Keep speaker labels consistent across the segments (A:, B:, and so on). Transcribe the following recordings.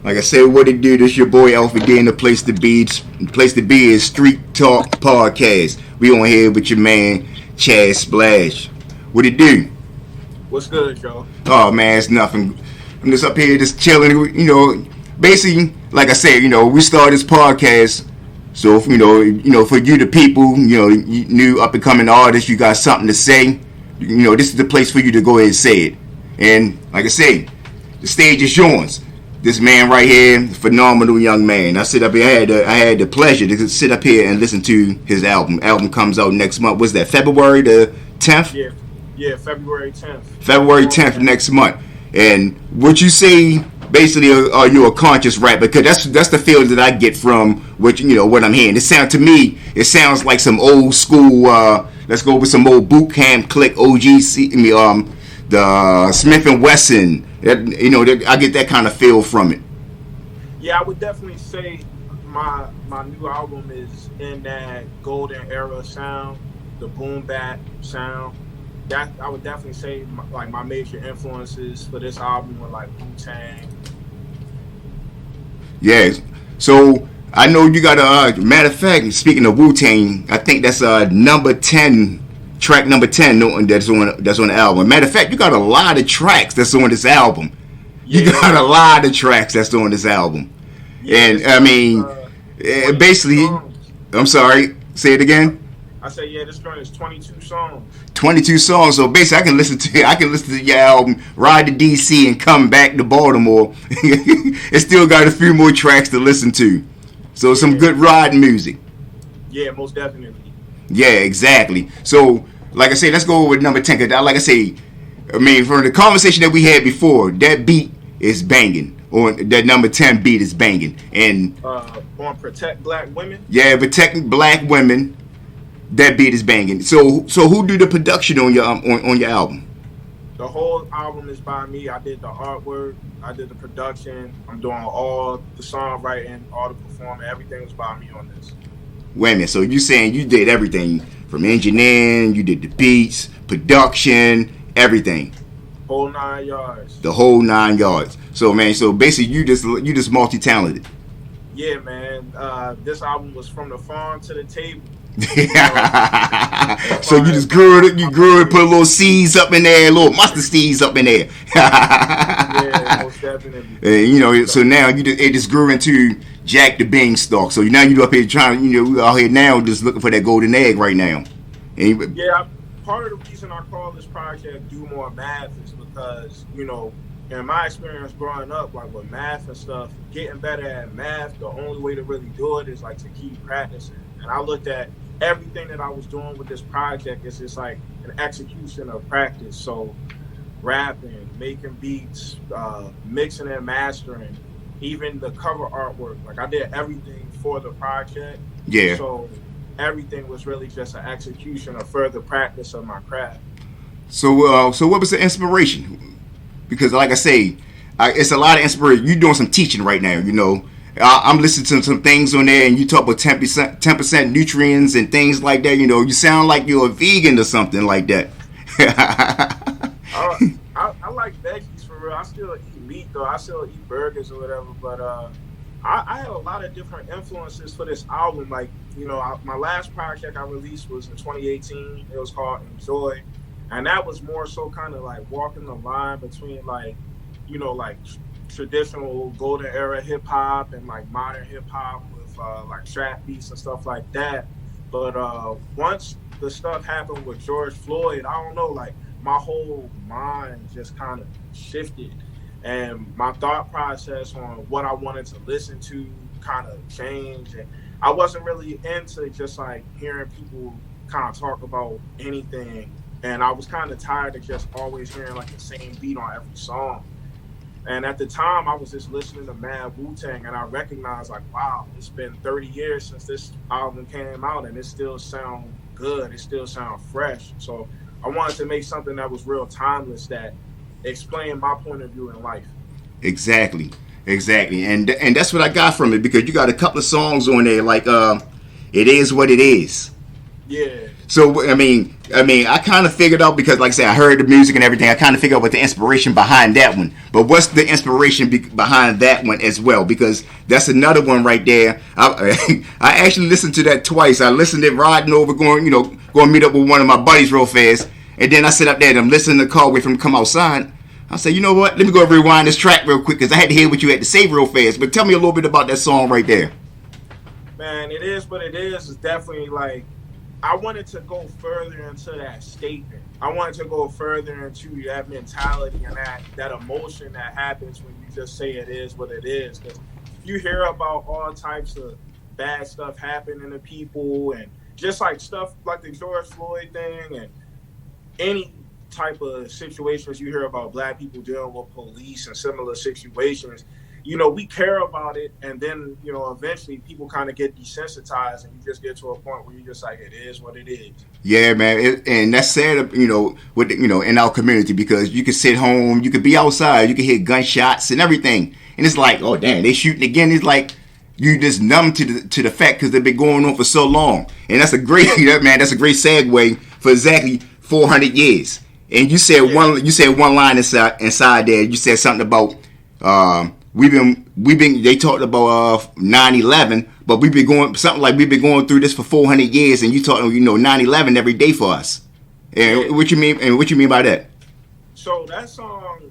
A: Like I said, what it do? This your boy Alpha D, and the place to be. The place to be is Street Talk Podcast. We on here with your man Chazz Splash. What it do?
B: What's good, Joe?
A: Oh man, it's nothing. I'm just up here, just chilling. You know, basically, like I said, we started this podcast. So if, for you, the people, you new up and coming artists, you got something to say. This is the place for you to go ahead and say it. And like I say, the stage is yours. This man right here, phenomenal young man. I sit up here. I had the pleasure to sit up here and listen to his album. Album comes out next month. What's that? February the 10th?
B: Yeah, February 10th.
A: February 10th next month. And what you say, basically, are you a conscious rapper? Because that's the feeling that I get from what I'm hearing. It sounds like some old school. Let's go with some old boot camp click OGC. The Smith and Wesson. I get that kind of feel from it.
B: Yeah, I would definitely say my new album is in that golden era sound, the boom bap sound. That I would definitely say my major influences for this album were like Wu-Tang. Yes.
A: So I know you got a matter of fact. Speaking of Wu-Tang, I think that's number 10. Track number 10 that's on the album. Matter of fact, you got a lot of tracks that's on this album. You got a lot of tracks that's on this album. And I mean, basically, I'm sorry, say it again.
B: I say, this joint is 22 songs.
A: 22 songs. So basically, I can listen to your album, ride to DC and come back to Baltimore. It still got a few more tracks to listen to. So some good riding music.
B: Yeah, most definitely.
A: Yeah, exactly. So, like I say, let's go with number 10. Cause like I say, from the conversation that we had before, that beat is banging. Or that number 10 beat is banging. And
B: on Protect Black Women?
A: Yeah, Protecting Black Women. That beat is banging. So who do the production on your on your album?
B: The whole album is by me. I did the artwork. I did the production. I'm doing all the songwriting, all the performing. Everything was by me on this.
A: Wait a minute. So you saying you did everything from engineering, you did the beats, production, everything.
B: Whole 9 yards.
A: The whole 9 yards. So man, so basically you just multi-talented.
B: Yeah, man. This album was from the farm to the table.
A: So you just grew it, put a little seeds up in there, little mustard seeds up in there.
B: Yeah, most definitely.
A: And, so now it just grew into Jack the Beanstalk. So now you up here trying, we out here now just looking for that golden egg right now. And
B: part of the reason I call this project Do More Math is because, in my experience growing up, like with math and stuff, getting better at math, the only way to really do it is like to keep practicing. And I looked at everything that I was doing with this project as just like an execution of practice. So rapping, making beats, mixing and mastering, even the cover artwork. Like I did everything for the project.
A: Yeah.
B: So everything was really just an execution of further practice of my craft.
A: So what was the inspiration? Because like I say, it's a lot of inspiration. You're doing some teaching right now, I'm listening to some things on there, and you talk about 10% nutrients and things like that. You sound like you're a vegan or something like that.
B: I like veggies for real. I still eat meat though. I still eat burgers or whatever. But I have a lot of different influences for this album. Like my last project I released was in 2018. It was called Enjoy, and that was more so kind of like walking the line between like traditional golden era hip hop and like modern hip hop with like trap beats and stuff like that. But once the stuff happened with George Floyd, I don't know, like my whole mind just kind of shifted, and my thought process on what I wanted to listen to kind of changed. And I wasn't really into just like hearing people kind of talk about anything, and I was kind of tired of just always hearing like the same beat on every song. And at the time, I was just listening to Mad Wu-Tang, and I recognized, like, wow, it's been 30 years since this album came out, and it still sounds good. It still sounds fresh. So I wanted to make something that was real timeless, that explained my point of view in life.
A: Exactly. And that's what I got from it, because you got a couple of songs on there, like, It Is What It Is.
B: Yeah.
A: So I kind of figured out, because like I said, I heard the music and everything. I kind of figured out what the inspiration behind that one. But what's the inspiration behind that one as well? Because that's another one right there. I actually listened to that twice. I listened to it riding over, going meet up with one of my buddies real fast, and then I sit up there and I'm listening to the car, wait for him to come outside. I say, you know what? Let me go rewind this track real quick, because I had to hear what you had to say real fast. But tell me a little bit about that song right there.
B: Man, it is what it is. It's definitely like, I wanted to go further into that statement. I wanted to go further into that mentality and that emotion that happens when you just say it is what it is. Because you hear about all types of bad stuff happening to people, and just like stuff like the George Floyd thing, and any type of situations you hear about black people dealing with police and similar situations. We care about it, and then, eventually people kind of get desensitized, and you just get to a point where you're just like, it is what it is. Yeah,
A: man. And that's sad, with in our community, because you can sit home, you could be outside, you can hear gunshots and everything, and it's like, oh damn, they shooting again. It's like you just numb to the fact, because they've been going on for so long. And that's a great, that's a great segue for exactly 400 years. And you said one line inside there. You said something about they talked about 9/11, but we've been going through this for 400 years, and you talking 9/11 every day for us. And what you mean by that?
B: So that song,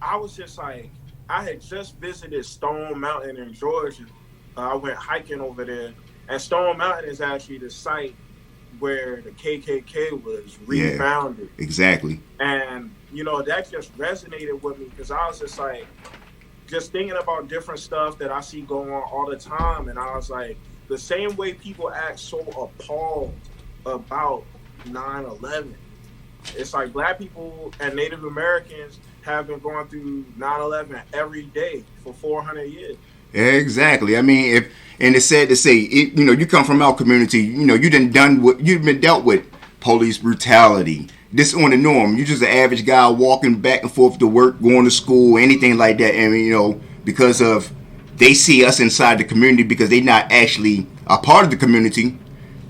B: I was just like, I had just visited Stone Mountain in Georgia. I went hiking over there, and Stone Mountain is actually the site where the KKK was refounded.
A: Yeah, exactly.
B: And that just resonated with me, because I was just like, just thinking about different stuff that I see going on all the time, and I was like, the same way people act so appalled about 9/11, it's like black people and Native Americans have been going through 9/11 every day for 400 years.
A: Exactly. I mean, and it's sad to say, you come from our community, you've been dealt with police brutality. This on the norm. You're just an average guy walking back and forth to work, going to school, anything like that. And because of they see us inside the community, because they're not actually a part of the community,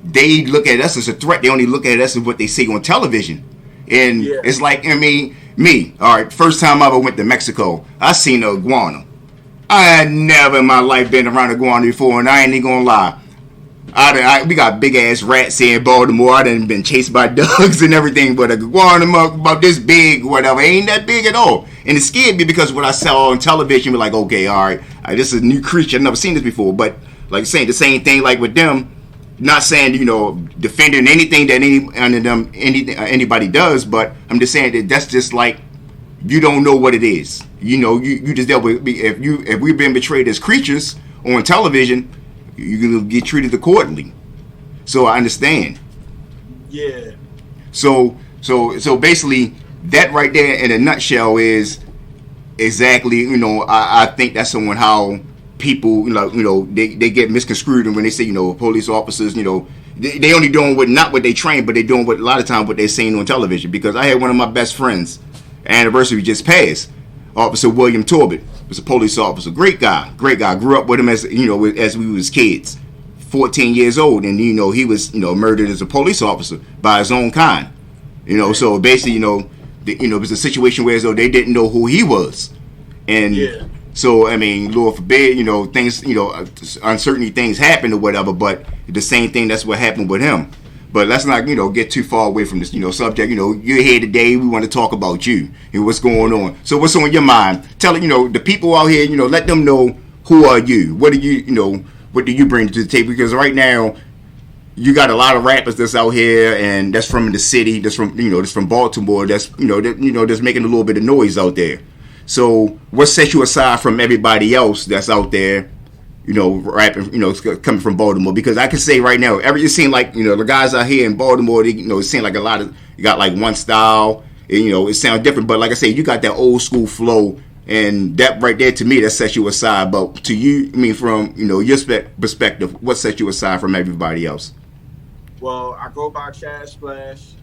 A: they look at us as a threat. They only look at us as what they see on television. And It's like, me. All right, first time I ever went to Mexico, I seen an iguana. I had never in my life been around an iguana before, and I ain't even gonna lie. We got big ass rats here in Baltimore. I done been chased by dogs and everything, but a iguana about this big, whatever, ain't that big at all. And it scared me, because what I saw on television, we're like, okay, all right, this is a new creature. I've never seen this before. But like saying the same thing, like with them, not saying defending anything that anybody does, but I'm just saying that that's just like, you don't know what it is. You just dealt with, if we've been betrayed as creatures on television, you're gonna get treated accordingly. So I understand.
B: Yeah.
A: So basically, that right there in a nutshell is exactly. I think that's on how people, they get misconstrued, and when they say, police officers, they only doing not what they train, but they doing what a lot of times what they're saying on television. Because I had one of my best friends, anniversary just passed, Officer William Torbett. Was a police officer, great guy. Grew up with him as as we was kids, 14 years old, and he was murdered as a police officer by his own kind. So basically, it was a situation where as though they didn't know who he was, and so I mean, Lord forbid, things, uncertainty things happen or whatever. But the same thing, that's what happened with him. But let's not, get too far away from this, subject. You're here today. We want to talk about you and what's going on. So what's on your mind? Tell the people out here, let them know, who are you? What do what do you bring to the table? Because right now, you got a lot of rappers that's out here, and that's from the city, that's from Baltimore, that's that's making a little bit of noise out there. So what sets you aside from everybody else that's out there? Rapping, coming from Baltimore, because I can say right now, it seems like, the guys out here in Baltimore, they, it seems like a lot of, you got like one style, and, it sounds different, but like I say, you got that old school flow, and that right there, to me, that sets you aside. But to you, from, your perspective, what sets you aside from everybody else?
B: Well, I go by Chazz Splash.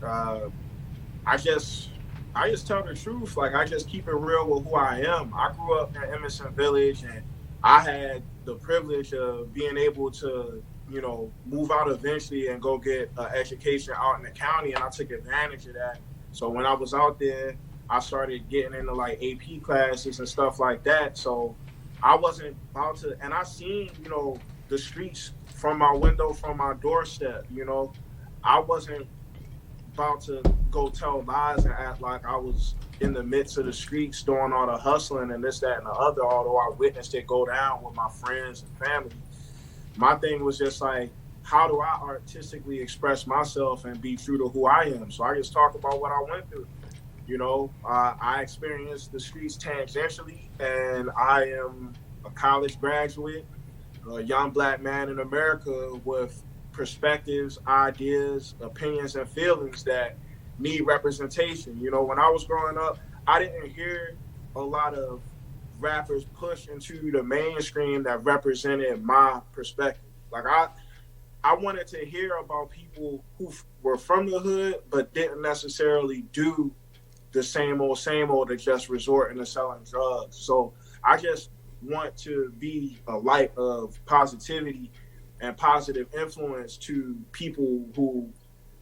B: I just tell the truth. Like, I just keep it real with who I am. I grew up in Emerson Village, and I had the privilege of being able to, move out eventually and go get an education out in the county, and I took advantage of that. So when I was out there, I started getting into like AP classes and stuff like that. So I wasn't about to, and I seen, the streets from my window, from my doorstep, I wasn't about to go tell lies and act like I was in the midst of the streets doing all the hustling and this, that, and the other, although I witnessed it go down with my friends and family. My thing was just like, how do I artistically express myself and be true to who I am? So I just talk about what I went through. I experienced the streets tangentially, and I am a college graduate, a young black man in America with perspectives, ideas, opinions, and feelings that need representation. When I was growing up, I didn't hear a lot of rappers push into the mainstream that represented my perspective. Like I wanted to hear about people who were from the hood but didn't necessarily do the same old to just resorting to selling drugs. So I just want to be a light of positivity and positive influence to people who,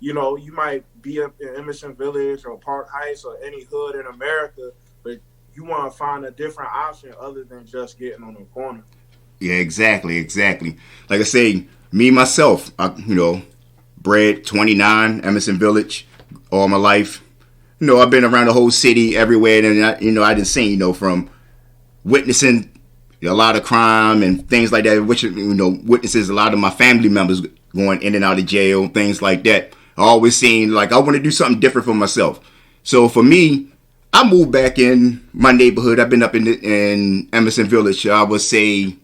B: you might be up in Emerson Village or Park Heights or any hood in America, but you want to find a different option other than just getting on the corner.
A: Yeah, exactly. Like I say, me myself, bred 29, Emerson Village, all my life. I've been around the whole city, everywhere, and I didn't see, from witnessing a lot of crime and things like that, which witnesses a lot of my family members going in and out of jail, things like that. I always seen like I want to do something different for myself. So for me, I moved back in my neighborhood. I've been up in Emerson Village. I would say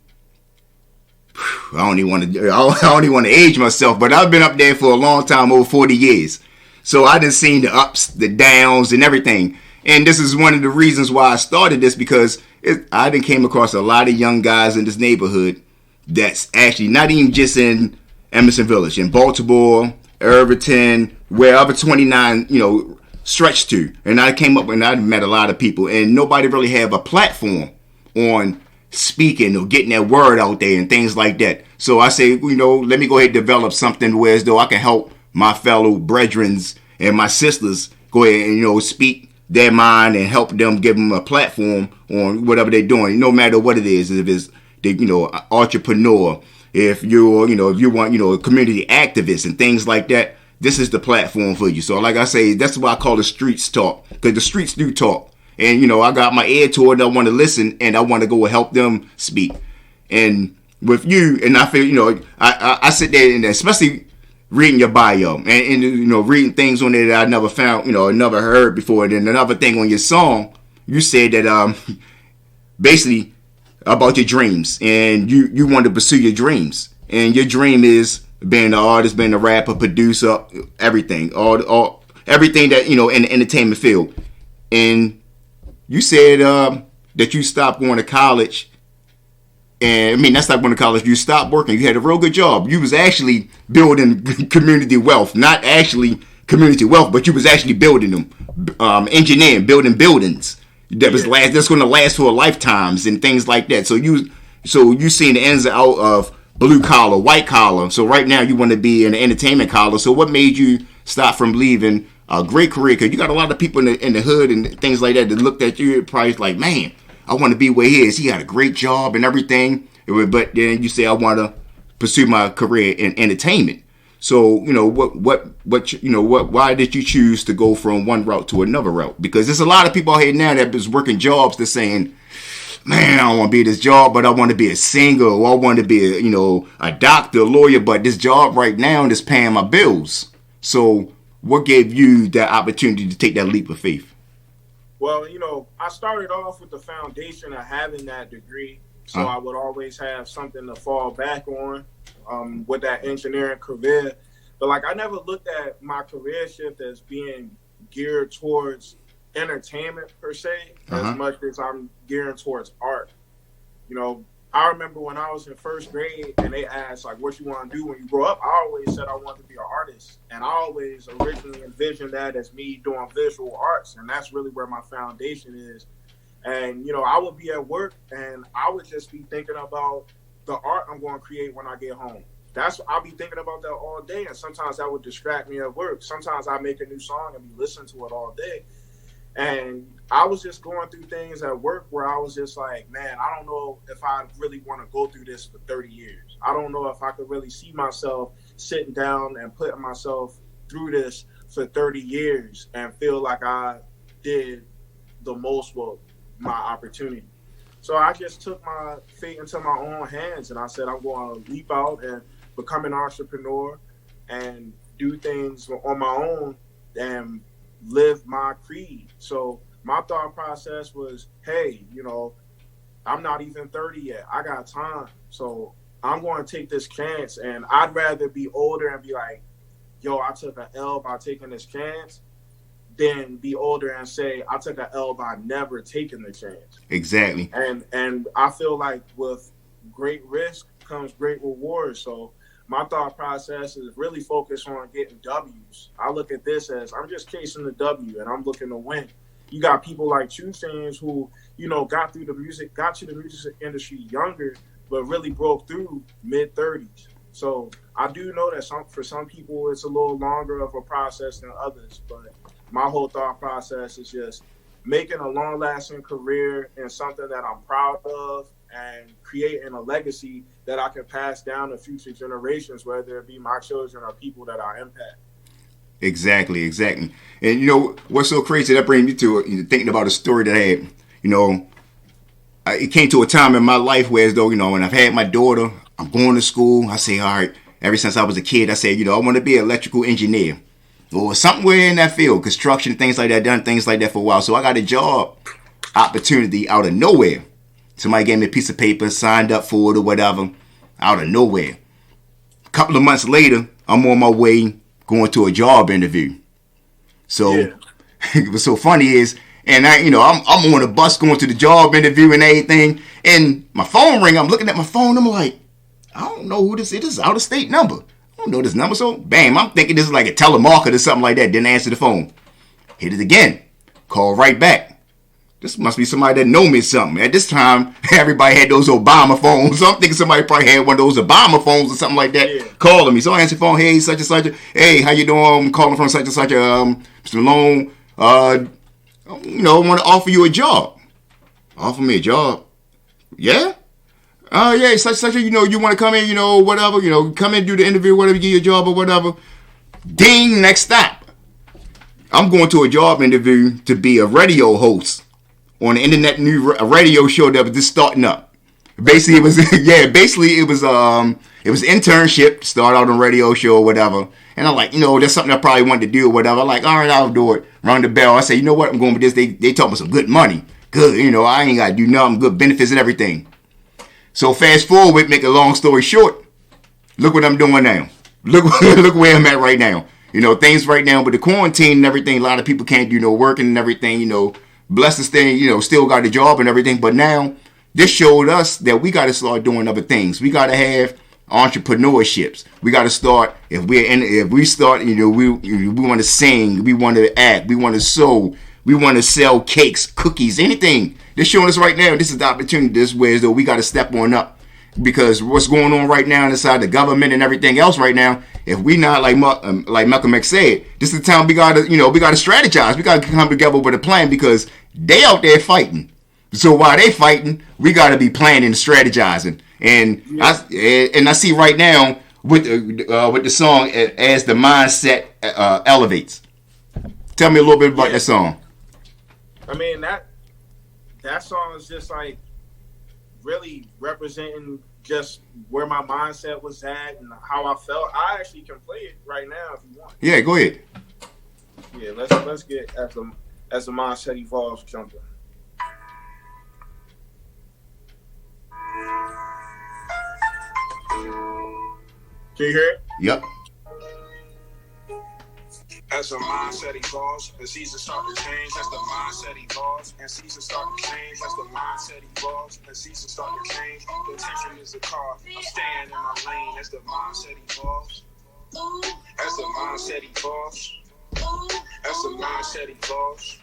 A: I don't even want to age myself, but I've been up there for a long time, over 40 years. So I done seen the ups, the downs, and everything. And this is one of the reasons why I started this, because I done came across a lot of young guys in this neighborhood that's actually not even just in Emerson Village, in Baltimore, Irvington, wherever 29, stretched to. And I came up and I met a lot of people, and nobody really have a platform on speaking or getting that word out there and things like that. So I say, let me go ahead and develop something where as though I can help my fellow brethren and my sisters go ahead and, speak their mind and help them, give them a platform on whatever they're doing, no matter what it is. If it's, entrepreneur, if you're, if you want, a community activist and things like that, this is the platform for you. So like I say, that's why I call it Streetz talk, because the streets do talk. And, I got my ear to it and I want to listen and I want to go help them speak. And with you, and I feel, I sit there and especially reading your bio and reading things on there that I never found, never heard before. And then another thing on your song, you said that basically about your dreams, and you want to pursue your dreams. And your dream is being an artist, being a rapper, producer, everything, all everything that, in the entertainment field. And you said that you stopped going to college. And that's not going to college. You stopped working. You had a real good job. You was actually building community wealth. Not actually community wealth, but you was actually building them. Engineering, building buildings. That's going to last for lifetimes and things like that. So you seen the ins and out of blue collar, white collar. So right now you want to be in the entertainment collar. So what made you stop from leaving a great career? Because you got a lot of people in the hood and things like that looked at you and probably like, man, I want to be where he is. He got a great job and everything. But then you say, I want to pursue my career in entertainment. So, why did you choose to go from one route to another route? Because there's a lot of people out here now that is working jobs that's saying, man, I don't want to be this job, but I want to be a singer, or I want to be a doctor, a lawyer, but this job right now is paying my bills. So what gave you that opportunity to take that leap of faith?
B: Well, I started off with the foundation of having that degree, so I would always have something to fall back on with that engineering career. But I never looked at my career shift as being geared towards entertainment per se, as much as I'm gearing towards art. I remember when I was in first grade and they asked what you want to do when you grow up, I always said I wanted to be an artist. And I always originally envisioned that as me doing visual arts. And that's really where my foundation is. And, I would be at work and I would just be thinking about the art I'm going to create when I get home. I'll be thinking about that all day, and sometimes that would distract me at work. Sometimes I make a new song and be listening to it all day. And I was just going through things at work where I was just like, man, I don't know if I really want to go through this for 30 years. I don't know if I could really see myself sitting down and putting myself through this for 30 years and feel like I did the most with my opportunity. So I just took my fate into my own hands, and I said I'm going to leap out and become an entrepreneur and do things on my own and live my creed. So my thought process was, hey, I'm not even 30 yet. I got time. So I'm going to take this chance, and I'd rather be older and be like, yo, I took an L by taking this chance, than be older and say, I took an L by never taking the chance.
A: Exactly.
B: And I feel like with great risk comes great reward. So my thought process is really focused on getting W's. I look at this as I'm just chasing the W and I'm looking to win. You got people like Chazz who, got to the music industry younger, but really broke through mid-30s. So I do know that for some people it's a little longer of a process than others, but my whole thought process is just making a long-lasting career in something that I'm proud of and creating a legacy that I can pass down to future generations, whether it be my children or people that I impact.
A: Exactly. And what's so crazy, that brings me to thinking about a story that I had, it came to a time in my life where as though, when I've had my daughter, I'm going to school, I say, all right, ever since I was a kid, I said, I want to be an electrical engineer or somewhere in that field, construction, things like that, done things like that for a while. So I got a job opportunity out of nowhere. Somebody gave me a piece of paper, signed up for it or whatever, out of nowhere. A couple of months later, I'm on my way going to a job interview. So what's so funny is, and I'm on a bus going to the job interview and everything, and my phone ring. I'm looking at my phone. I'm like, I don't know who this is. This is out of state number. I don't know this number. So bam, I'm thinking this is like a telemarketer or something like that. Didn't answer the phone. Hit it again. Call right back. This must be somebody that know me something. At this time, everybody had those Obama phones. So I'm thinking somebody probably had one of those Obama phones or something like that, calling me. So I answer the phone. Hey, such and such. Hey, how you doing? I'm calling from such and such. Mr. Malone. I want to offer you a job. Offer me a job? Yeah. Yeah, such. You want to come in? Whatever. Come in, do the interview, whatever, get your job or whatever. Ding. Next stop. I'm going to a job interview to be a radio host on the internet a radio show that was just starting up. Basically, it was it was internship to start out on a radio show or whatever. And I'm like, that's something I probably wanted to do or whatever. I'm like, all right, I'll do it. Rung the bell. I say, you know what? I'm going with this. They talking about some good money. Good, I ain't got to do nothing. Good benefits and everything. So fast forward, make a long story short. Look what I'm doing now. Look where I'm at right now. Things right now with the quarantine and everything. A lot of people can't do no working and everything. Bless this thing. Still got a job and everything. But now this showed us that we got to start doing other things. We got to have entrepreneurships. We got to start. If we start, we want to sing, we want to act, we want to sew, we want to sell cakes, cookies, anything. They're showing us right now. This is the opportunity. This way, as though we got to step on up, because what's going on right now inside the government and everything else right now. If we not like Malcolm X said, this is the time we gotta strategize. We gotta come together with a plan because they out there fighting. So while they fighting, we gotta be planning and strategizing. And I see right now with the song as the mindset elevates. Tell me a little bit about that song.
B: I mean that song is just like really representing just where my mindset was at and how I felt. I actually can play it right now if you want.
A: Yeah, go ahead.
B: Yeah, let's get as the mindset evolves jumping. Can you hear it?
A: Yep.
B: As the mindset evolves, the seasons start to change. As the mindset evolves, and seasons start to change. As the mindset evolves, and seasons start to change. The tension is a car. I'm staying in my lane. As the mindset evolves, as the mindset evolves, as the mindset evolves,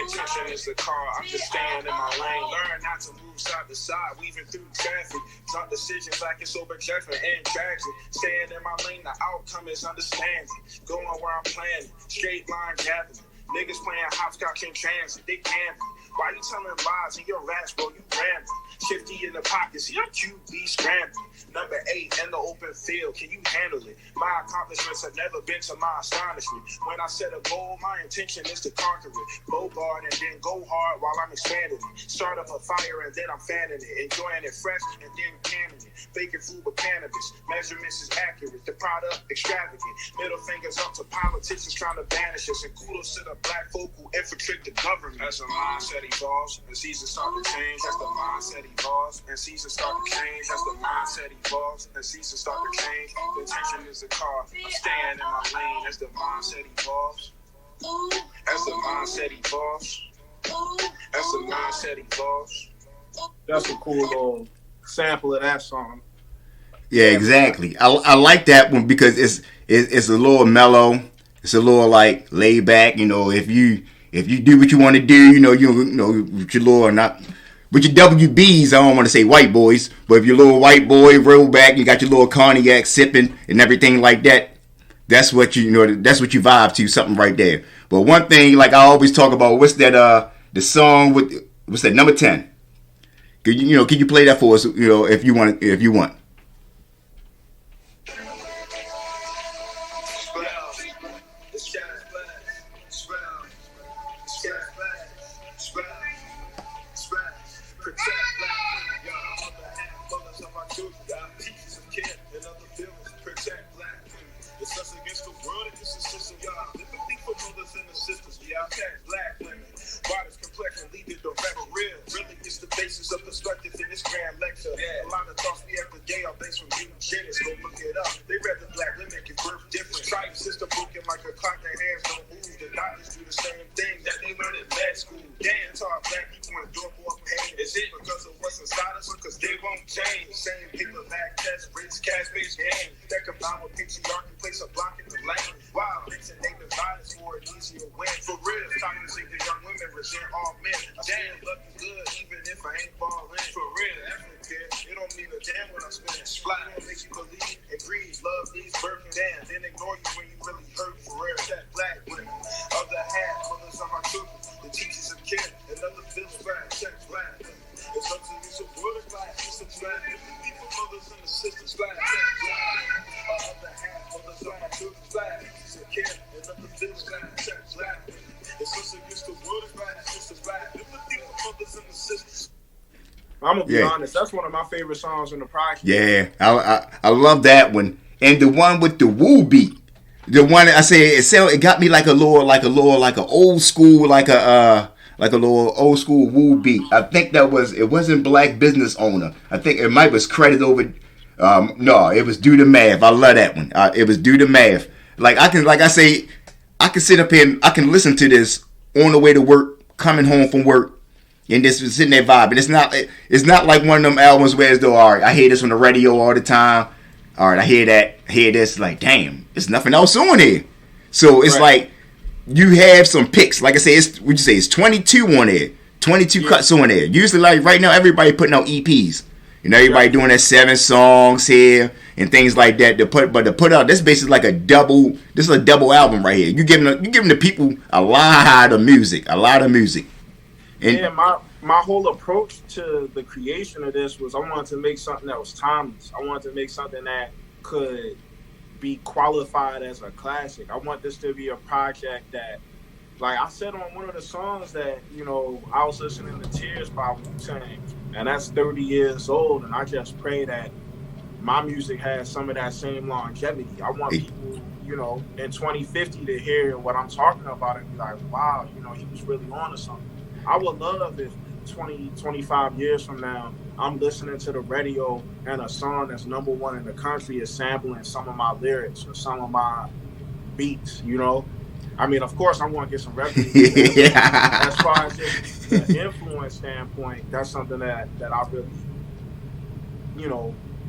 B: Intention is the car, I'm just staying in my lane. Learn not to move side to side, weaving through traffic. Drop decisions like it's over judgment and tragic. Staying in my lane, the outcome is understanding. Going where I'm planning, straight line gathering. Niggas playing hopscotch in transit, they camping. Why you telling lies in your raps, bro? You rambling. Shifty in the pockets, your QB scrambling. Number 8 in the open field, can you handle it? My accomplishments have never been to my astonishment. When I set a goal, my intention is to conquer it. Bogart and then go hard while I'm expanding it. Start up a fire and then I'm fanning it. Enjoying it fresh and then canning it. Faking food with cannabis. Measurements is accurate. The product extravagant. Middle fingers up to politicians trying to banish us. And kudos to the black folk who infiltrate the government. As the mindset evolves and seasons start to change, as the mindset evolves and seasons start to change, as the mindset evolves and seasons start to change. The intention is the car. I'm staying in my lane as the mindset evolves. As the mindset evolves. As the mindset evolves. That's a cool little sample of that song.
A: Yeah, exactly. I like that one because it's a little mellow. It's a little like laid back. You know, if you do what you want to do, you know with your little not with your WBs. I don't want to say white boys, but if your little white boy roll back, you got your little cognac sipping and everything like that. That's what that's what you vibe to, something right there. But one thing, like I always talk about, what's that? The song with what's that? Number 10. Can you play that for us? You know, if you want.
B: Black women, bodies complexion, leave it the rebel real. Really, it's the basis of perspective in this grand lecture. A lot of thoughts we have today are based from human genetics. Go look it up. They read the black women give birth different. Try system broken like a clock, their hands don't move. The doctors do the same thing that they learned in med school. Damn, taught black people endure more pain. Is it because of what's inside us or because they won't change? Same paperback test, rich cash-based game that combine with patriarchy, place a block in the lane. Wow, mixing native violence for an easier win. For real, talking to the young women resent all men. I still love you good even if I ain't ballin'. For real, African, it don't mean a damn when I spin. Fly don't make you believe and breathe. Love these broken down, then ignore you when you really hurt. For real, that black women of the half, mothers of my children, the teachers of care, another village black, check black women. It's up to you to put a black, sisters black, people, mothers and the sisters black, check black. Of the half, mothers of my children black, teachers of care, another village black, check black women. It's us against the world, black, sisters black, people, mothers and the sisters. I'm gonna be honest. That's one of my favorite songs in the project.
A: Yeah, I love that one, and the one with the woo beat. The one I say it got me like a old school woo beat. I think it wasn't Black Business Owner. I think it might was credit over. No, it was Do the Math. I love that one. It was Do the Math. I can sit up here and I can listen to this on the way to work, coming home from work. And just sitting there vibing. It's not like one of them albums where it's though, all right, I hear this on the radio all the time. All right, I hear that, hear this. Like, damn, there's nothing else on here. So it's like you have some picks. Like I say, it's 22 on there, 22 cuts on there. Usually, like right now, everybody putting out EPs. You know, everybody doing that 7 songs here and things like that. To put out this basically like a double. This is a double album right here. You giving the people a lot of music. And
B: yeah, my whole approach to the creation of this was I wanted to make something that was timeless. I wanted to make something that could be qualified as a classic. I want this to be a project that, like I said on one of the songs that, I was listening to Tears by Wu-Tang, and that's 30 years old, and I just pray that my music has some of that same longevity. I want people, in 2050 to hear what I'm talking about and be like, wow, he was really on to something. I would love if 20, 25 years from now, I'm listening to the radio and a song that's number 1 in the country is sampling some of my lyrics or some of my beats, I mean, of course, I want to get some revenue.
A: Yeah.
B: As far as just the influence standpoint, that's something that I really,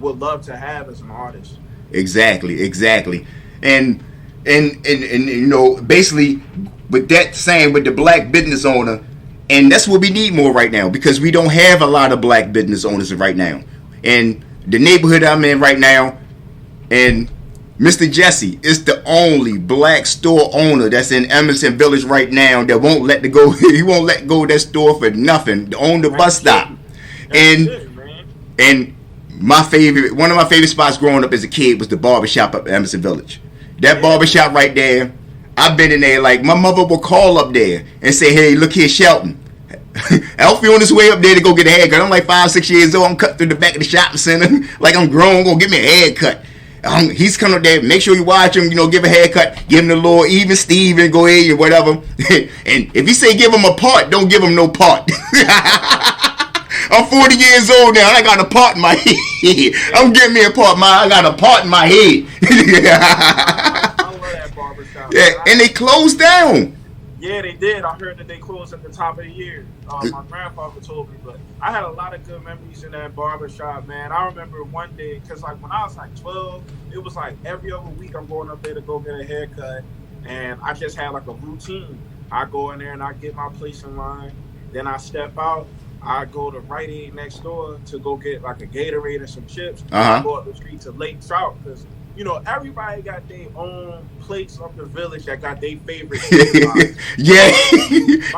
B: would love to have as an artist.
A: Exactly. And and basically with that saying with the black business owner, and that's what we need more right now because we don't have a lot of black business owners right now. And the neighborhood I'm in right now, and Mr. Jesse is the only black store owner that's in Emerson Village right now that won't let go. He won't let go of that store for nothing. To own the bus stop, and one of my favorite spots growing up as a kid was the barbershop up at Emerson Village. That barbershop right there, I've been in there. Like my mother will call up there and say, "Hey, look here, Shelton. Alfie on his way up there to go get a haircut." I'm like 5-6 years old. I'm cut through the back of the shopping center like I'm grown. Gonna get me a haircut. He's coming up there. Make sure you watch him. Give a haircut. Give him the little even Steven. Go ahead and whatever. And if you say give him a part, don't give him no part. I'm 40 years old now. I got a part in my head. I'm giving me a part. I got a part in my head.
B: I love that barbershop.
A: Yeah, and they closed down.
B: Yeah, they did. I heard that they closed at the top of the year. My grandfather told me, but I had a lot of good memories in that barbershop, man. I remember one day, because like when I was like 12, it was like every other week I'm going up there to go get a haircut, and I just had like a routine. I go in there and I get my place in line, then I step out. I go to Rite Aid next door to go get like a Gatorade and some chips. I go up the street to Lake Trout because, everybody got their own place of the village that got their favorite.
A: Yeah,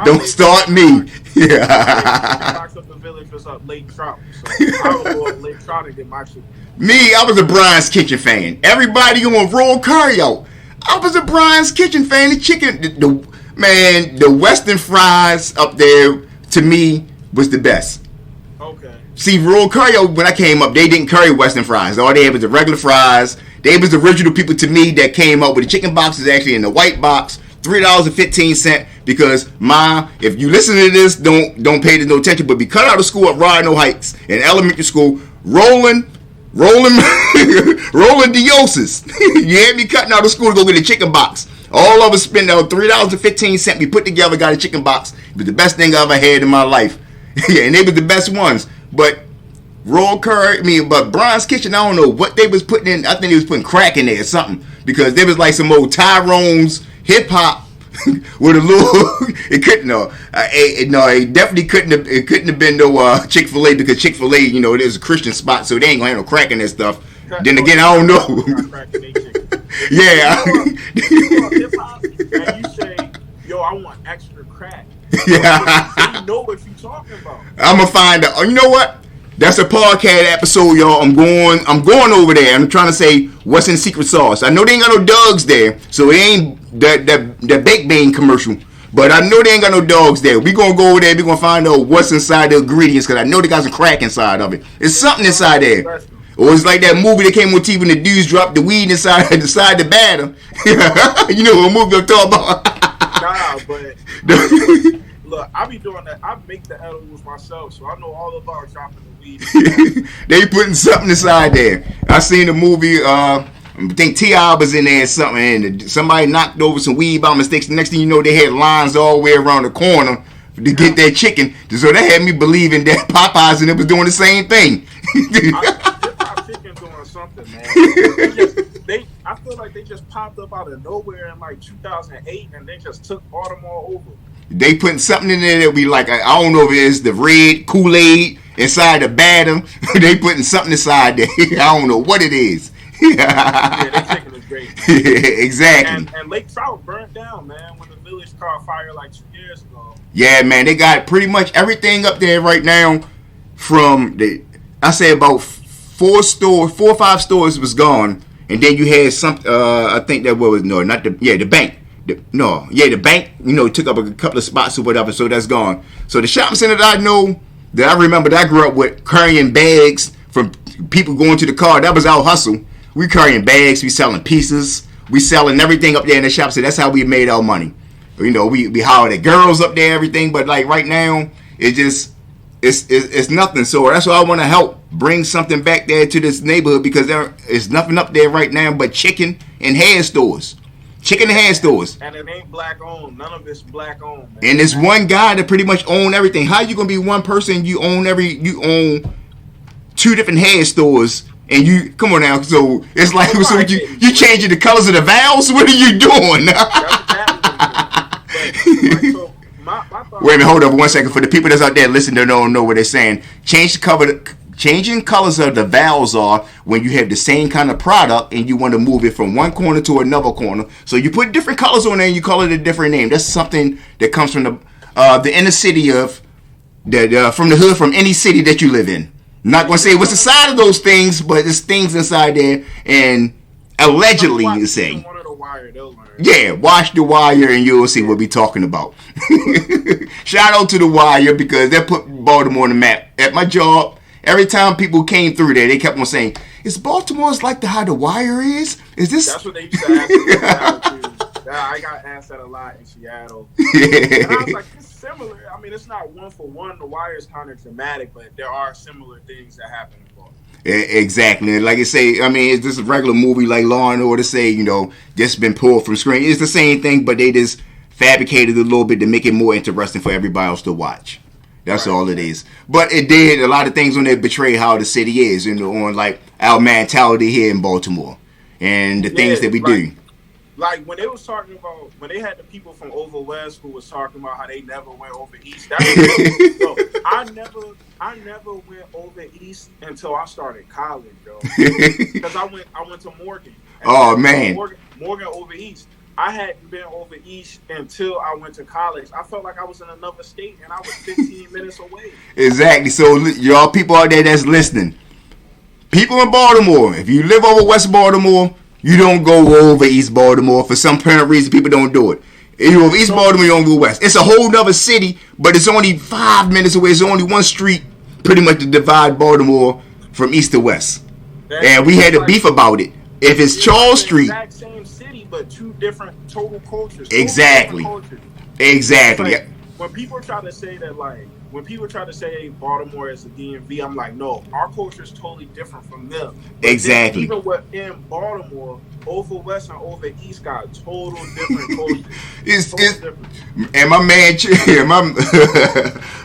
A: don't start me.
B: Yeah. Box of the village was up Lake Trout, so I would go up Lake Trout and get my shit.
A: Me, I was a Brian's Kitchen fan. Everybody on roll curry out. I was a Brian's Kitchen fan. The chicken, the Western fries up there to me was the best.
B: Okay.
A: See, Royal Curry, when I came up, they didn't curry Western fries. All they had was the regular fries. They was the original people to me that came up with the chicken box is actually in the white box, $3.15. Because if you listen to this, don't pay no attention. But we cut out of school at Rodno Heights in elementary school, rolling Diosis. You had me cutting out of school to go get a chicken box. All of us spent out $3.15. We put together, got a chicken box. It was the best thing I ever had in my life. Yeah, and they were the best ones. But Royal Curry, but Brian's Kitchen, I don't know what they was putting in. I think they was putting crack in there or something. Because there was like some old Tyrone's hip hop with a little. It couldn't. No, it definitely couldn't have. It couldn't have been no Chick-fil-A because Chick-fil-A, it is a Christian spot, so they ain't gonna have no crack in that stuff. Then again, I don't know. Yeah.
B: Hip hop, and you say, "Yo, I want extra crack." Yeah. You know what you talking about.
A: I'm gonna find out. You know what? That's a podcast episode, y'all. I'm going over there. I'm trying to say what's in secret sauce. I know they ain't got no dogs there, so it ain't that baked bean commercial. But I know they ain't got no dogs there. We gonna go over there. We gonna find out what's inside the ingredients because I know they got some crack inside of it. There's something inside there. Or it's like that movie that came on TV when the dudes dropped the weed inside the batter. You know what movie I'm talking about?
B: Nah, but look, I be doing that. I make the edibles myself, so I know all about dropping the weed.
A: They putting something inside there. I seen the movie. I think T.I. was in there or something, and somebody knocked over some weed by mistake. The next thing you know, they had lines all the way around the corner to get that chicken. So that had me believing that Popeyes and it was doing the same thing.
B: Something, man. I feel like they just popped up out of nowhere in like 2008 and they just took Baltimore over.
A: They putting something in there that we like. I don't know if it's the red Kool-Aid inside the batter. They putting something inside there. I don't know what it is.
B: Yeah, they chicken is great.
A: Exactly.
B: And Lake Trout burnt down, man, when the village caught fire like 2 years ago.
A: Yeah, man, they got pretty much everything up there right now. I say about 4 or 5 stores was gone, and then you had some. I think that was the bank. The bank. Took up a couple of spots or whatever, so that's gone. So the shopping center that I remember that I grew up with carrying bags from people going to the car. That was our hustle. We carrying bags. We selling pieces. We selling everything up there in the shop. So that's how we made our money. We hired the girls up there, everything. But like right now, it's nothing. So that's why I want to help bring something back there to this neighborhood because there is nothing up there right now but chicken and hair stores. Chicken and hair stores.
B: And it ain't black owned. None of it's black owned, man.
A: And there's one guy that pretty much own everything. How you gonna be one person you own 2 different hair stores And you come on now, so it's like so you changing the colors of the vowels. What are you doing? Wait a minute, hold up 1 second. For the people that's out there listening, they don't know what they're saying. Changing colors of the vowels are when you have the same kind of product and you want to move it from one corner to another corner. So you put different colors on there and you call it a different name. That's something that comes from the inner city of from the hood, from any city that you live in. I'm not going to say what's inside of those things, but there's things inside there, and allegedly you say. Yeah, watch The Wire and you'll see what we're talking about. Shout out to The Wire because they put Baltimore on the map. At my job, every time people came through there, they kept on saying, "Is Baltimore's like how The Wire is? Is this?"
B: That's what they used to ask me in Seattle too. I got asked that a lot in Seattle. And I was like, it's similar. I mean, it's not one for one. The Wire is kind of dramatic, but there are similar things that happen in Baltimore.
A: Exactly. Like I say, I mean, it's just a regular movie like Law and Order, say, just been pulled from screen. It's the same thing, but they just fabricated a little bit to make it more interesting for everybody else to watch. That's right. All it is. But it did a lot of things on there betray how the city is, on like our mentality here in Baltimore and the things that we do.
B: Like when they was talking about, when they had the people from over west who was talking about how they never went over east. That was so I never went over east until I started college, though. Because I went to Morgan.
A: Oh man,
B: Morgan over east. I hadn't been over east until I went to college. I felt like I was in another state and I was 15 minutes away.
A: Exactly. So y'all people out there that's listening, people in Baltimore, if you live over West Baltimore, you don't go over East Baltimore. For some apparent reason, people don't do it. If you're over East Baltimore, you don't go west. It's a whole nother city, but it's only 5 minutes away. It's only one street pretty much to divide Baltimore from east to west. And we had a beef about it. If it's Charles Street.
B: Exact same city, but two different total cultures.
A: Exactly. Exactly.
B: Like, when people try to say that, Baltimore is a DMV, I'm like, no, our culture is totally different from them. But
A: exactly.
B: Even within Baltimore, over west and over east got total different cultures.
A: Different. And my man,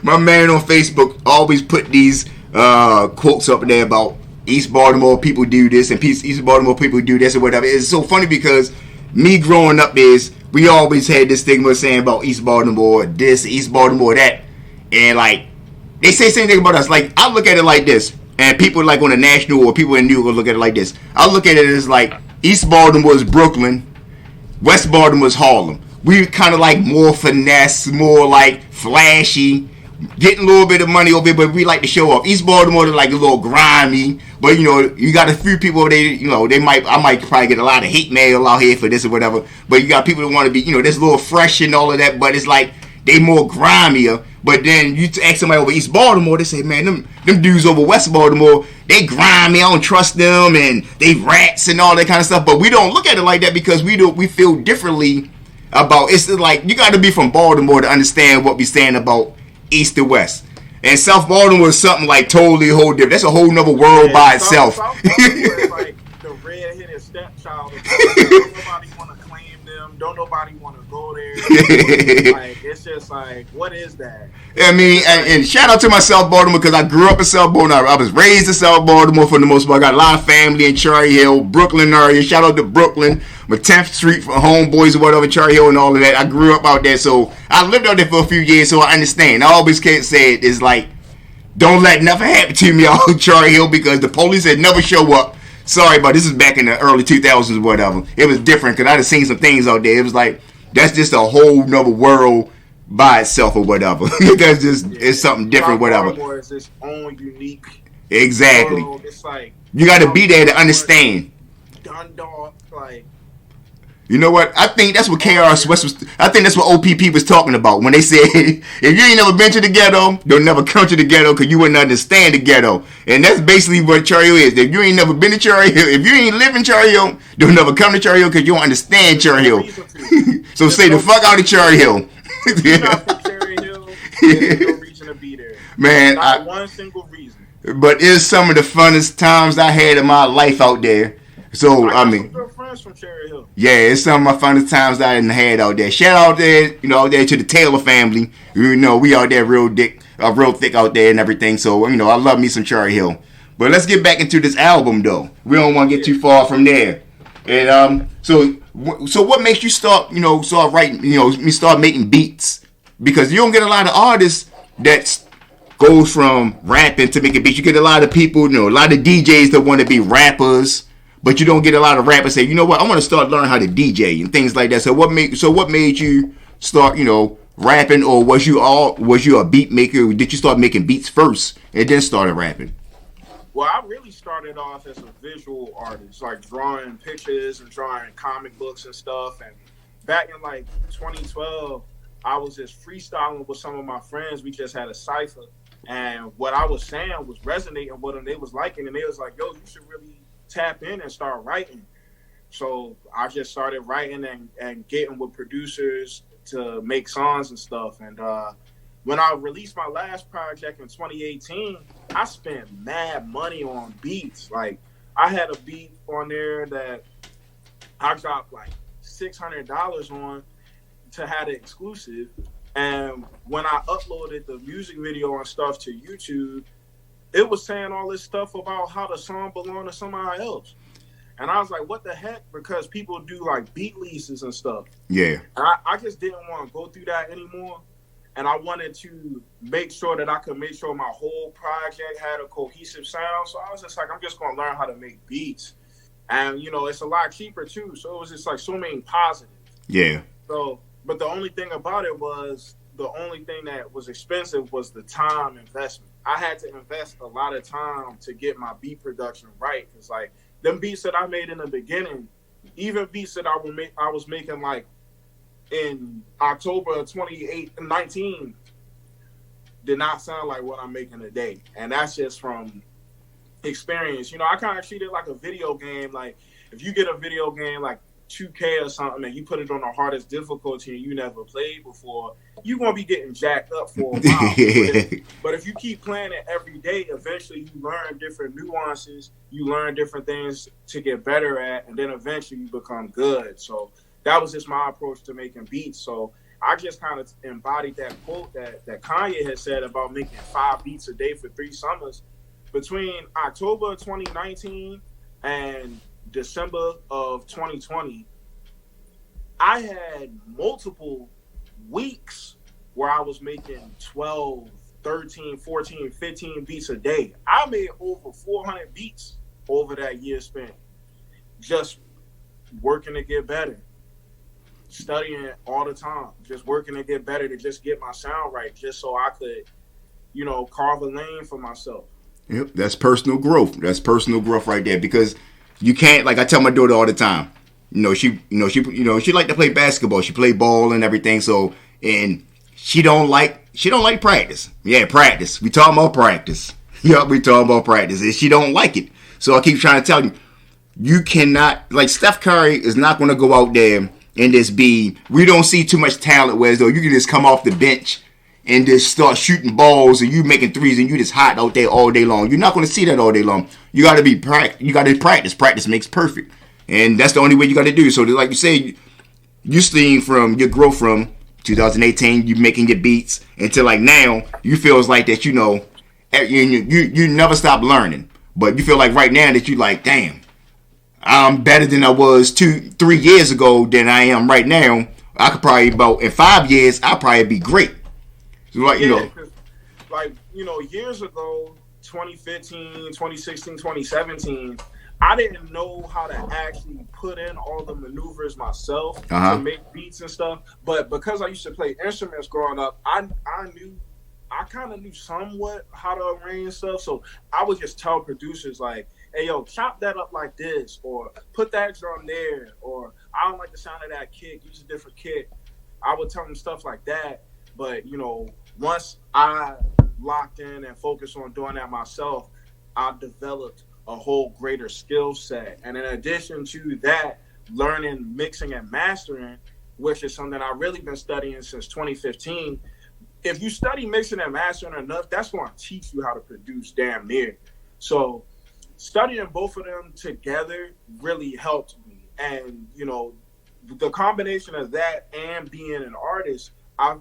A: my man on Facebook always put these quotes up there about East Baltimore people do this and East Baltimore people do this or whatever. It's so funny because me growing up we always had this stigma saying about East Baltimore this, East Baltimore that, and like they say the same thing about us. Like I look at it like this, and people like on the national or people in New York look at it like this. I look at it as like East Baltimore is Brooklyn, West Baltimore is Harlem. We kind of like more finesse, more like flashy, getting a little bit of money over here, but we like to show off. East Baltimore is like a little grimy, but you got a few people I might probably get a lot of hate mail out here for this or whatever, but you got people that want to be, this little fresh and all of that, but it's like they more grimier. But then you ask somebody over East Baltimore, they say, man, them dudes over West Baltimore, they grimy, I don't trust them, and they rats and all that kind of stuff. But we don't look at it like that because we feel differently about, it's like you got to be from Baltimore to understand what we're saying about East to West. And South Baltimore is something like totally whole different. That's a whole nother world by itself.
B: South Baltimore is like the red-headed stepchild. Don't nobody want to claim them. Don't nobody want to go there. Like it's just like, what is that?
A: I mean, and shout out to my South Baltimore because I grew up in South Baltimore. I was raised in South Baltimore for the most part. I got a lot of family in Cherry Hill, Brooklyn area. Shout out to Brooklyn. My 10th Street for homeboys or whatever, Cherry Hill and all of that. I grew up out there, so I lived out there for a few years, so I understand. I always can't say it is like, don't let nothing happen to me out in Cherry Hill because the police had never show up. Sorry, but this is back in the early 2000s or whatever. It was different because I had seen some things out there. It was like, that's just a whole nother world by itself or whatever. That's just, it's something different, whatever.
B: Baltimore is its own unique
A: exactly
B: world. It's like,
A: you got to be there to understand.
B: Dundalk, like.
A: You know what? I think that's what KRS West was. I think that's what OPP was talking about when they said, if you ain't never been to the ghetto, don't never come to the ghetto because you wouldn't understand the ghetto. And that's basically what Cherry Hill is. If you ain't never been to Cherry Hill, if you ain't live in Cherry Hill, don't never come to Cherry Hill because you don't understand Cherry Hill. So stay the fuck out of Cherry Hill.
B: You're not from Cherry Hill, there's no reason to be there.
A: Man,
B: not one single reason.
A: But it's some of the funnest times I had in my life out there. So I mean,
B: some good friends from Cherry Hill.
A: Yeah, it's some of my funnest times I had out there. Shout out there, out there to the Taylor family. We out there real thick out there and everything. So I love me some Cherry Hill. But let's get back into this album, though. We don't want to get too far from there. And so what makes you start writing, start making beats? Because you don't get a lot of artists that goes from rapping to making beats. You get a lot of people, a lot of DJs that want to be rappers, but you don't get a lot of rappers say, you know what, I want to start learning how to DJ and things like that. So what made you start, rapping, or was you a beat maker? Did you start making beats first and then started rapping?
B: Well, I really started off as a visual artist, like drawing pictures and drawing comic books and stuff. And back in like 2012, I was just freestyling with some of my friends. We just had a cipher, and what I was saying was resonating with them. They was liking, and they was like, "Yo, you should really tap in and start writing." So I just started writing and getting with producers to make songs and stuff. And when I released my last project in 2018, I spent mad money on beats. Like, I had a beat on there that I dropped like $600 on to have it exclusive. And when I uploaded the music video and stuff to YouTube, it was saying all this stuff about how the song belonged to somebody else. And I was like, what the heck? Because people do like beat leases and stuff.
A: Yeah.
B: And I just didn't want to go through that anymore. And I wanted to make sure that I could make sure my whole project had a cohesive sound. So I was just like, I'm just going to learn how to make beats. And, it's a lot cheaper too. So it was just like so many positives.
A: Yeah.
B: So, but the only thing about it was, the only thing that was expensive was the time investment. I had to invest a lot of time to get my beat production right. Because like them beats that I made in the beginning, even beats that I was making like in October of 2019 did not sound like what I'm making today. And that's just from experience. I kind of treat it like a video game. Like, if you get a video game like 2K or something and you put it on the hardest difficulty and you never played before, you're going to be getting jacked up for a while. But if you keep playing it every day, eventually you learn different nuances, you learn different things to get better at, and then eventually you become good. So that was just my approach to making beats. So I just kind of embodied that quote that Kanye had said about making 5 beats a day for 3 summers. Between October 2019 and December of 2020, I had multiple weeks where I was making 12, 13, 14, 15 beats a day. I made over 400 beats over that year span, just working to get better. Studying all the time, just working to get better, to just get my sound right, just so I could, carve a lane for myself.
A: Yep, that's personal growth. That's personal growth right there. Because you can't, like I tell my daughter all the time, she like to play basketball. She play ball and everything. So, and she don't like practice. Yeah, practice. We talking about practice. Yep, we talking about practice, and she don't like it. So I keep trying to tell you, you cannot, like, Steph Curry is not going to go out there and just we don't see too much talent where as though you can just come off the bench and just start shooting balls and you making threes and you just hot out there all day long. You're not going to see that all day long. You got to practice. Practice makes perfect. And that's the only way you got to do. So like you say, you seeing from your growth from 2018, you making your beats until like now, you feels like that, you never stop learning. But you feel like right now that you like, damn, I'm better than I was 2-3 years ago than I am right now. I could probably in 5 years, I'll probably be great. So like,
B: years ago, 2015, 2016, 2017, I didn't know how to actually put in all the maneuvers myself to make beats and stuff. But because I used to play instruments growing up, I kind of knew somewhat how to arrange stuff. So I would just tell producers like, hey, yo, chop that up like this, or put that drum there, or I don't like the sound of that kick, use a different kick. I would tell them stuff like that. But, once I locked in and focused on doing that myself, I developed a whole greater skill set. And in addition to that, learning mixing and mastering, which is something I've really been studying since 2015. If you study mixing and mastering enough, that's going to teach you how to produce damn near. So studying both of them together really helped me. And, the combination of that and being an artist, I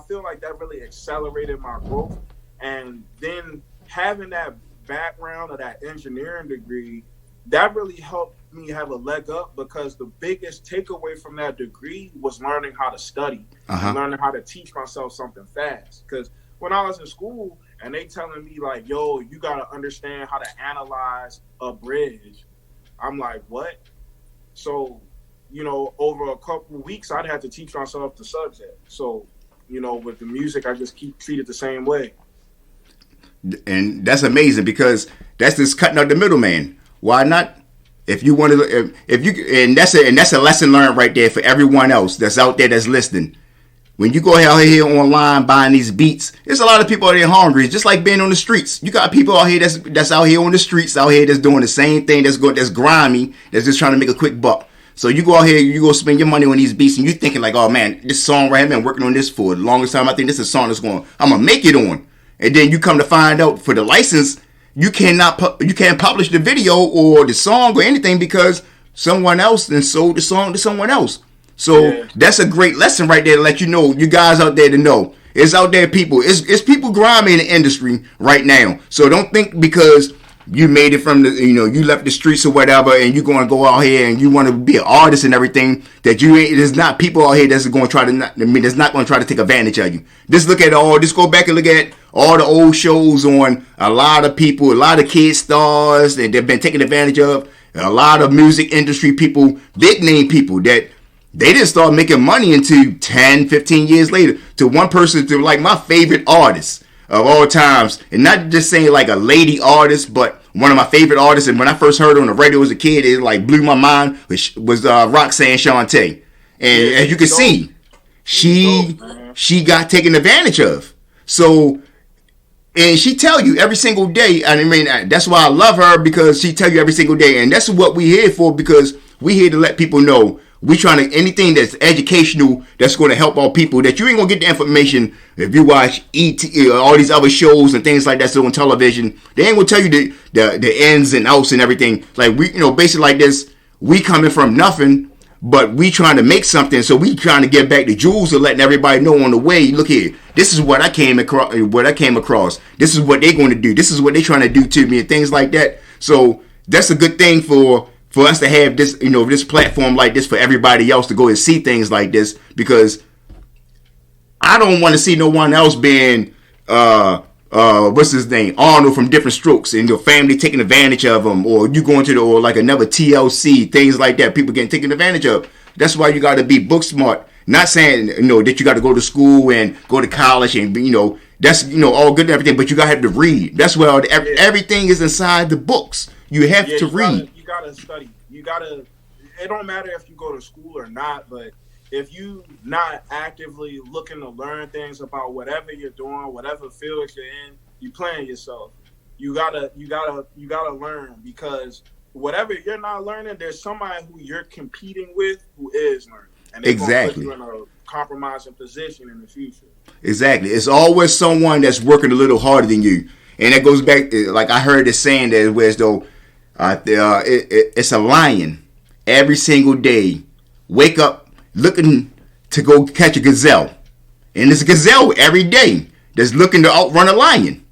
B: feel like that really accelerated my growth. And then having that background of that engineering degree, that really helped me have a leg up because the biggest takeaway from that degree was learning how to study and learning how to teach myself something fast. Because when I was in school and they telling me like, yo, you got to understand how to analyze a bridge, I'm like, what? So, you know, over a couple of weeks, I'd have to teach myself the subject. So, you know, with the music, I just keep treated the same way.
A: And that's amazing because that's just cutting out the middleman. Why not? If you want to, if you, and that's a lesson learned right there for everyone else that's out there that's listening. When you go out here online buying these beats, there's a lot of people out there hungry. It's just like being on the streets. You got people out here that's out here on the streets, out here that's doing the same thing, that's grimy, that's just trying to make a quick buck. So you go out here, you go spend your money on these beats, and you're thinking like, oh man, this song right here, I've been working on this for the longest time. I think this is a song I'm gonna make it on. And then you come to find out for the license, you can't publish the video or the song or anything because someone else then sold the song to someone else. So that's a great lesson right there to let you know, you guys out there to know. It's out there, people. It's people grimy in the industry right now. So don't think because you made it from the, you know, you left the streets or whatever, and you're going to go out here and you want to be an artist and everything, that you ain't. There's not people out here that's going to try to, that's not going to try to take advantage of you. Just go back and look at all the old shows on a lot of people, a lot of kid stars that they've been taken advantage of. A lot of music industry people, big name people that they didn't start making money until 10, 15 years later. To one person, to like my favorite artist of all times, and not just saying like a lady artist, but one of my favorite artists. And when I first heard her on the radio as a kid, it like blew my mind. Was Roxanne Shante, and as you can see, she got taken advantage of. So, and she tell you every single day. And I mean, that's why I love her, because she tell you every single day, and that's what we here for, because we here to let people know. We trying to, anything that's educational, that's going to help our people, that you ain't going to get the information if you watch E.T., all these other shows and things like that still on television. They ain't going to tell you the ins and outs and everything. Like, we, you know, basically like this, we coming from nothing, but we trying to make something. So we trying to get back the jewels and letting everybody know on the way, look here, this is what I came across. This is what they going to do. This is what they trying to do to me and things like that. So that's a good thing for us to have this, you know, this platform like this for everybody else to go and see things like this, because I don't want to see no one else being, what's his name, Arnold from Different Strokes, and your family taking advantage of them, or you going to or like another TLC, things like that, people getting taken advantage of. That's why you got to be book smart. Not saying, you know, that you got to go to school and go to college and, you know, that's, you know, all good and everything, but you got to have to read. That's where everything is inside the books. You have to read.
B: You gotta study. You gotta. It don't matter if you go to school or not, but if you not actively looking to learn things about whatever you're doing, whatever field you're in, you playing yourself. You gotta learn, because whatever you're not learning, there's somebody who you're competing with who is learning, and they're gonna put you in a compromising position in the future.
A: Exactly. It's always someone that's working a little harder than you, and that goes back. Like I heard this saying that where as though. It's a lion every single day. Wake up looking to go catch a gazelle, and it's a gazelle every day that's looking to outrun a lion.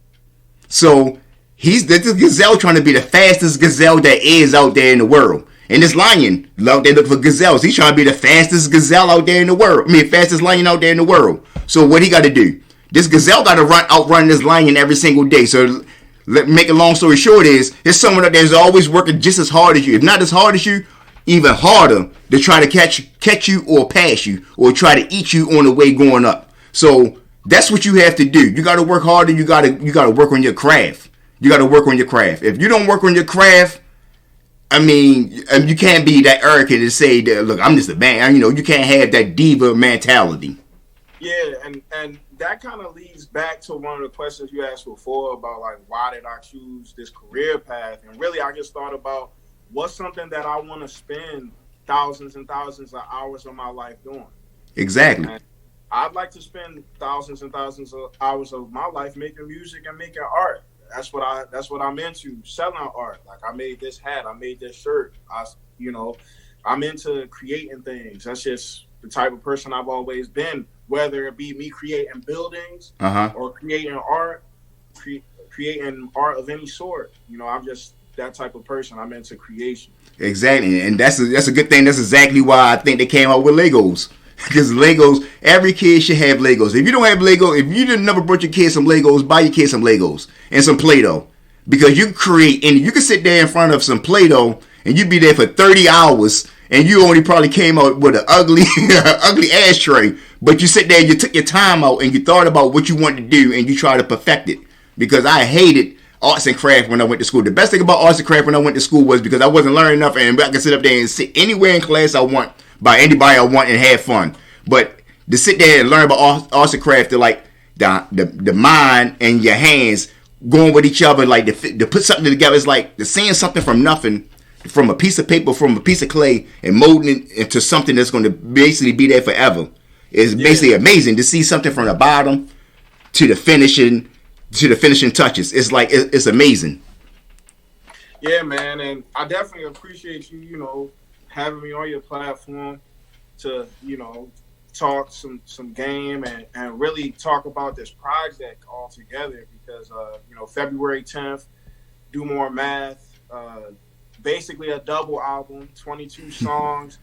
A: So this gazelle trying to be the fastest gazelle that is out there in the world, and this lion out there looking for gazelles. He's trying to be the fastest gazelle out there in the world. I mean, fastest lion out there in the world. So what he got to do? This gazelle got to outrun this lion every single day. So. Make a long story short is, there's someone out there that's always working just as hard as you, if not as hard as you, even harder to try to catch you or pass you or try to eat you on the way going up. So that's what you have to do. You got to work harder. You got to work on your craft. You got to work on your craft. If you don't work on your craft, I mean, you can't be that arrogant and say that, look, I'm just a man. You know, you can't have that diva mentality.
B: Yeah, and that kind of leads back to one of the questions you asked before about, like, why did I choose this career path? And really, I just thought about what's something that I want to spend thousands and thousands of hours of my life doing.
A: Exactly.
B: And I'd like to spend thousands and thousands of hours of my life making music and making art. That's what I'm into, selling art. Like, I made this hat, I made this shirt. I'm into creating things. That's just the type of person I've always been. Whether it be me creating buildings or creating art, creating art of any sort. You know, I'm just that type of person. I'm into creation.
A: Exactly, and that's a good thing. That's exactly why I think they came out with Legos. Because Legos, every kid should have Legos. If you don't have Lego, if you didn't never brought your kids some Legos, buy your kids some Legos and some Play-Doh. Because you create, and you can sit there in front of some Play-Doh and you be there for 30 hours and you only probably came out with an ugly ashtray. But you sit there, you took your time out and you thought about what you wanted to do and you try to perfect it. Because I hated arts and craft when I went to school. The best thing about arts and craft when I went to school was because I wasn't learning enough and I could sit up there and sit anywhere in class I want by anybody I want and have fun. But to sit there and learn about arts and craft, to like the mind and your hands going with each other, like to put something together, it's like to seeing something from nothing, from a piece of paper, from a piece of clay, and molding it into something that's going to basically be there forever. It's basically amazing to see something from the bottom to the finishing touches. It's like it's amazing.
B: Yeah, man, and I definitely appreciate you, you know, having me on your platform to, you know, talk some game and really talk about this project all together because, you know, February 10th, Do More Math, basically a double album, 22 songs,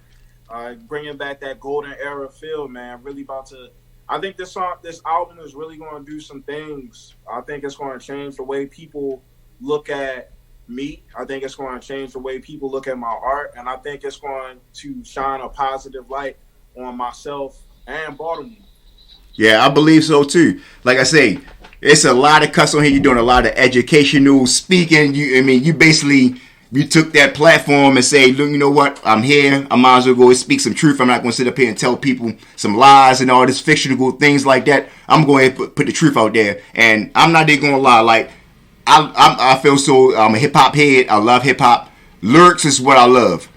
B: bringing back that golden era feel, man. Really about to, I think this album is really going to do some things. I think it's going to change the way people look at me. I think it's going to change the way people look at my art, and I think it's going to shine a positive light on myself and Baltimore.
A: Yeah, I believe so too. Like I say, it's a lot of cuss on here. You're doing a lot of educational speaking. You basically took that platform and say, look, you know what? I'm here. I might as well go and speak some truth. I'm not going to sit up here and tell people some lies and all this fictional things like that. I'm going to put the truth out there, and I'm not even going to lie. Like I feel so. I'm a hip hop head. I love hip hop. Lyrics is what I love.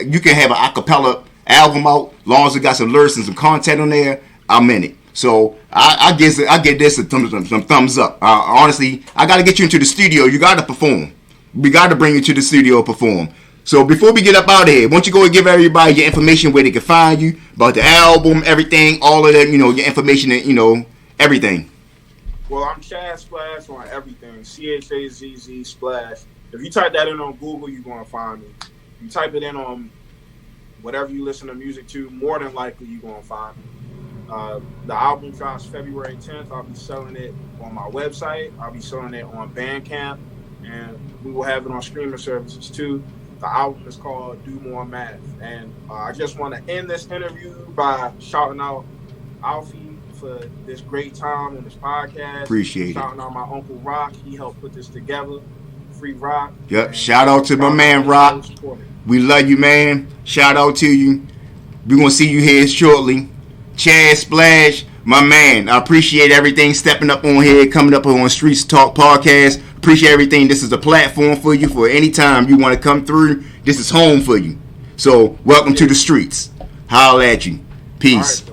A: You can have an acapella album out, long as it got some lyrics and some content on there. I'm in it. So I get this some thumbs up. Honestly, I got to get you into the studio. You got to perform. We got to bring you to the studio and perform. So before we get up out of here, why don't you go and give everybody your information, where they can find you, about the album, everything, all of that, you know, your information, and, you know, everything.
B: Well, I'm Chazz Splash on everything. CHAZZ Splash. If you type that in on Google, you're going to find me. You type it in on whatever you listen to music to, more than likely you're going to find me. The album drops February 10th. I'll be selling it on my website. I'll be selling it on Bandcamp. And we will have it on streaming services too. The album is called Do More Math. And I just want to end this interview by shouting out Alfie for this great time on this podcast.
A: Appreciate it.
B: Shouting out my Uncle Rock. He helped put this together. Free Rock.
A: Yep. Shout out to my man Rock. We love you, man. Shout out to you. We're going to see you here shortly. Chazz Splash, my man. I appreciate everything stepping up on here, coming up on Streetz Talk Podcast. Appreciate everything. This is a platform for you for any time you want to come through. This is home for you. So welcome to the streets. Holla at you. Peace.